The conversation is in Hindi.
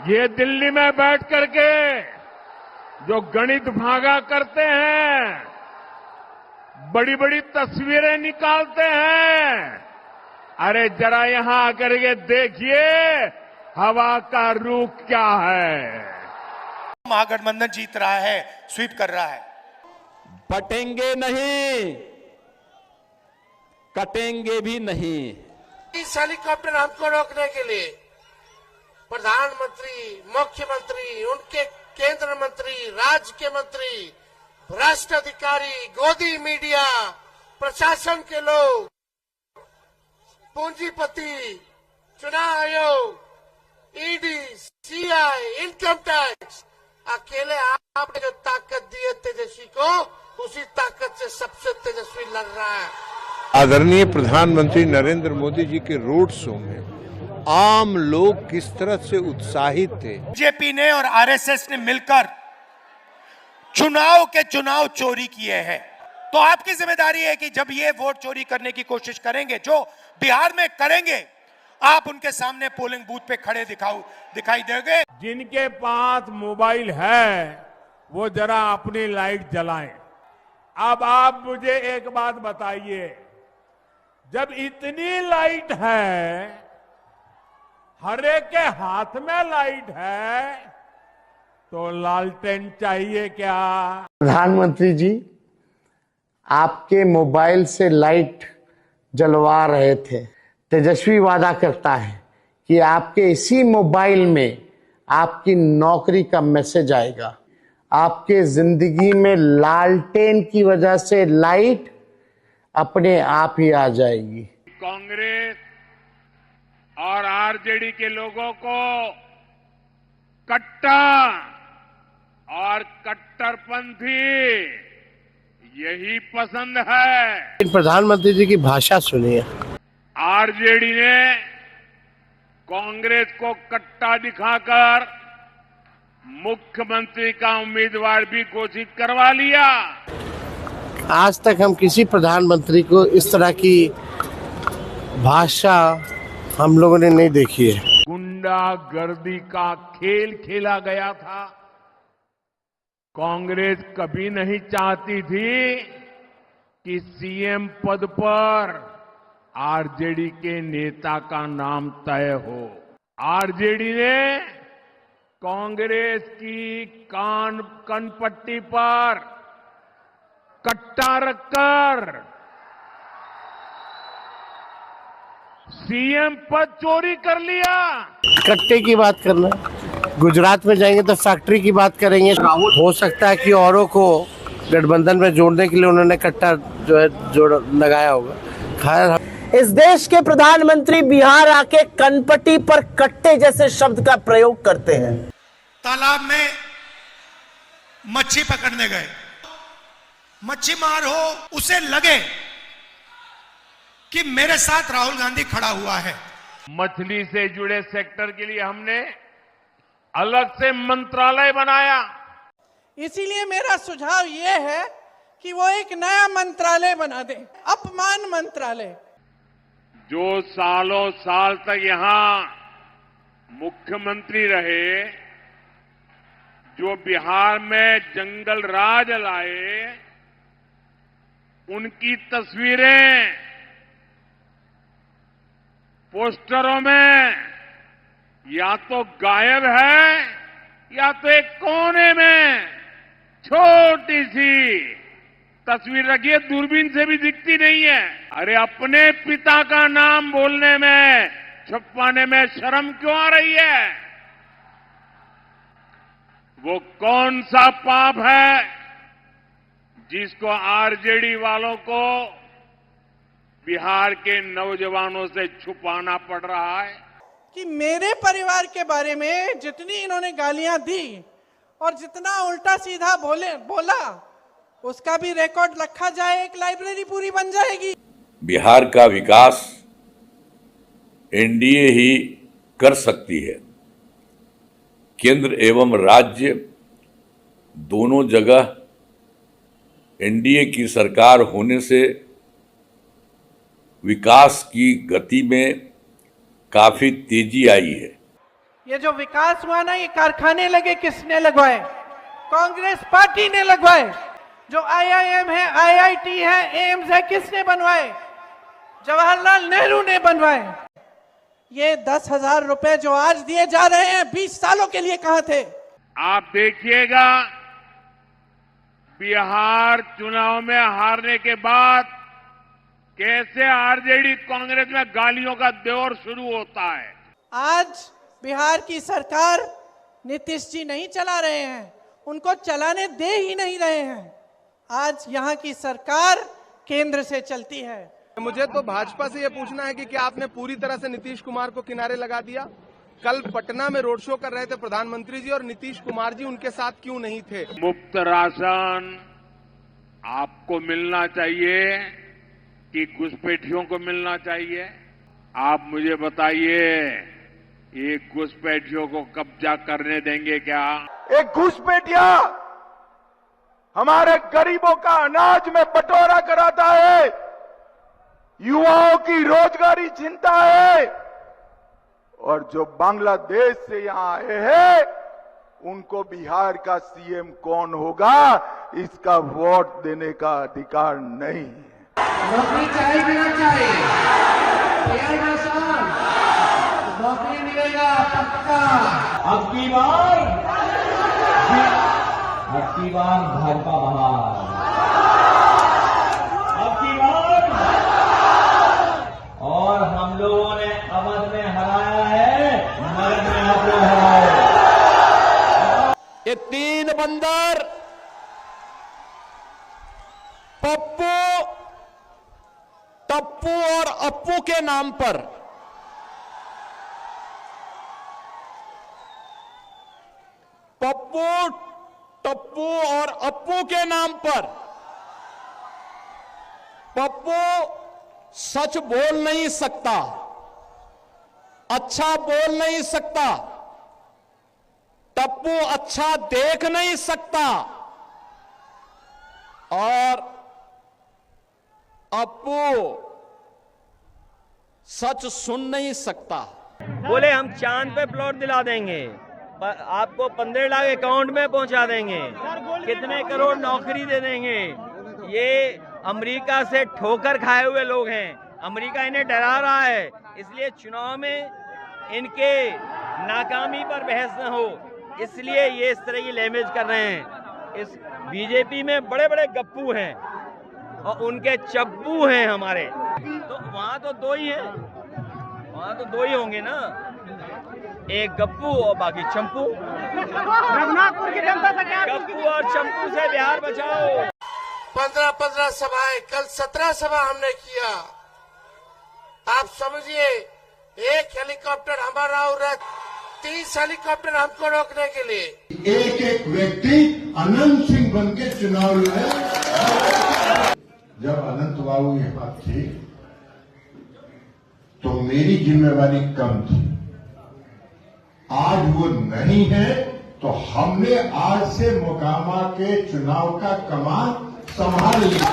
ये दिल्ली में बैठ करके जो गणित भागा करते हैं, बड़ी बड़ी तस्वीरें निकालते हैं, अरे जरा यहां आकर के देखिए हवा का रुख क्या है। महागठबंधन जीत रहा है, स्वीप कर रहा है। बटेंगे नहीं, कटेंगे भी नहीं। इस हेलीकॉप्टर हमको रोकने के लिए प्रधानमंत्री, मुख्यमंत्री, उनके केंद्र मंत्री, राज्य के मंत्री, भ्रष्ट अधिकारी, गोदी मीडिया, प्रशासन के लोग, पूंजीपति, चुनाव आयोग, ईडी, सीआई, इनकम टैक्स, अकेले आपने जो ताकत दी है तेजस्वी को, उसी ताकत से सबसे तेजस्वी लड़ रहा है। आदरणीय प्रधानमंत्री नरेंद्र मोदी जी के रोड शो में आम लोग किस तरह से उत्साहित थे। बीजेपी ने और आरएसएस ने मिलकर चुनाव चोरी किए हैं। तो आपकी जिम्मेदारी है कि जब ये वोट चोरी करने की कोशिश करेंगे, जो बिहार में करेंगे, आप उनके सामने पोलिंग बूथ पे खड़े दिखाई देंगे। जिनके पास मोबाइल है वो जरा अपनी लाइट जलाएं। अब आप मुझे एक बात बताइए, जब इतनी लाइट है, हर एक के हाथ में लाइट है, तो लालटेन चाहिए क्या? प्रधानमंत्री जी, आपके मोबाइल से लाइट जलवा रहे थे। तेजस्वी वादा करता है कि आपके इसी मोबाइल में आपकी नौकरी का मैसेज आएगा। आपके जिंदगी में लालटेन की वजह से लाइट अपने आप ही आ जाएगी। कांग्रेस और आरजेडी के लोगों को कट्टा और कट्टरपंथी यही पसंद है। प्रधानमंत्री जी की भाषा सुनिए। आरजेडी ने कांग्रेस को कट्टा दिखाकर मुख्यमंत्री का उम्मीदवार भी घोषित करवा लिया। आज तक हम किसी प्रधानमंत्री को इस तरह की भाषा हम लोगों ने नहीं देखी है। गुंडागर्दी का खेल खेला गया था। कांग्रेस कभी नहीं चाहती थी कि सीएम पद पर आरजेडी के नेता का नाम तय हो। आरजेडी ने कांग्रेस की कनपट्टी पर कट्टा रखकर सीएम पद चोरी कर लिया। कट्टे की बात करना, गुजरात में जाएंगे तो फैक्ट्री की बात करेंगे। हो सकता है कि औरों को गठबंधन में जोड़ने के लिए उन्होंने कट्टा जो है जोड़ लगाया होगा। खैर, इस देश के प्रधानमंत्री बिहार आके कनपट्टी पर कट्टे जैसे शब्द का प्रयोग करते हैं। तालाब में मच्छी पकड़ने गए, मच्छी मार हो, उसे लगे कि मेरे साथ राहुल गांधी खड़ा हुआ है। मछली से जुड़े सेक्टर के लिए हमने अलग से मंत्रालय बनाया। इसीलिए मेरा सुझाव यह है कि वो एक नया मंत्रालय बना दे, अपमान मंत्रालय। जो सालों साल तक यहां मुख्यमंत्री रहे, जो बिहार में जंगल राज लाए, उनकी तस्वीरें पोस्टरों में या तो गायब है या तो एक कोने में छोटी सी तस्वीर रखी है, दूरबीन से भी दिखती नहीं है। अरे अपने पिता का नाम बोलने में, छुपाने में शर्म क्यों आ रही है? वो कौन सा पाप है जिसको आरजेडी वालों को बिहार के नौजवानों से छुपाना पड़ रहा है? कि मेरे परिवार के बारे में जितनी इन्होंने गालियां दी और जितना उल्टा सीधा बोला, उसका भी रिकॉर्ड रखा जाए, एक लाइब्रेरी पूरी बन जाएगी। बिहार का विकास एनडीए ही कर सकती है। केंद्र एवं राज्य दोनों जगह एनडीए की सरकार होने से विकास की गति में काफी तेजी आई है। ये जो विकास हुआ ना, ये कारखाने लगे किसने लगवाए? कांग्रेस पार्टी ने लगवाए। जो IIM है, IIT है, एम्स है, किसने बनवाए? जवाहरलाल नेहरू ने बनवाए। ये 10,000 रुपए जो आज दिए जा रहे हैं, 20 सालों के लिए कहां थे? आप देखिएगा, बिहार चुनाव में हारने के बाद कैसे आरजेडी कांग्रेस में गालियों का दौर शुरू होता है। आज बिहार की सरकार नीतीश जी नहीं चला रहे हैं, उनको चलाने दे ही नहीं रहे हैं। आज यहाँ की सरकार केंद्र से चलती है। मुझे तो भाजपा से ये पूछना है कि क्या आपने पूरी तरह से नीतीश कुमार को किनारे लगा दिया? कल पटना में रोड शो कर रहे थे प्रधानमंत्री जी और नीतीश कुमार जी उनके साथ क्यों नहीं थे? मुफ्त राशन आपको मिलना चाहिए कि घुसपैठियों को मिलना चाहिए? आप मुझे बताइए, ये घुसपैठियों को कब्जा करने देंगे क्या? एक घुसपैठिया हमारे गरीबों का अनाज में बंटवारा कराता है, युवाओं की रोजगारी छीनता है, और जो बांग्लादेश से यहां आए हैं उनको बिहार का सीएम कौन होगा इसका वोट देने का अधिकार नहीं है। नौकरी चाहे कि ना चाहे, नौकरी मिलेगा पक्का। अब की बार भाजपा बहार, अब की बार। और हम लोगों ने अवध में हराया है, मगध में आप लोग हराए। ये 3 बंदर पप्पू, टप्पू और अप्पू के नाम पर पप्पू, टप्पू और अप्पू के नाम पर पप्पू सच बोल नहीं सकता, अच्छा बोल नहीं सकता, टप्पू अच्छा देख नहीं सकता और अप्पू सच सुन नहीं सकता। बोले हम चांद पे प्लॉट दिला देंगे, आपको 15 लाख अकाउंट में पहुंचा देंगे, कितने करोड़ नौकरी दे देंगे। ये अमेरिका से ठोकर खाए हुए लोग हैं, अमेरिका इन्हें डरा रहा है, इसलिए चुनाव में इनके नाकामी पर बहस न हो, इसलिए ये इस तरह की लैंग्वेज कर रहे हैं। इस बीजेपी में बड़े बड़े गप्पू हैं और उनके चप्पू हैं हमारे, तो वहां तो 2 ही हैं, वहां तो 2 ही होंगे ना, एक गप्पू और बाकी चंपू। रघुनाथपुर की जनता से क्या? गप्पू और चंपू से बिहार बचाओ। 15 सभाएं, कल 17 सभा हमने किया। आप समझिए, एक हेलीकॉप्टर हमारा और 30 हेलीकॉप्टर हमको रोकने के लिए। एक एक व्यक्ति अनंत सिंह बन के चुनाव लड़े। जब अनंत बाबू यहाँ थे तो मेरी जिम्मेवारी कम थी, आज वो नहीं है तो हमने आज से मोकामा के चुनाव का कमान संभाल लिया।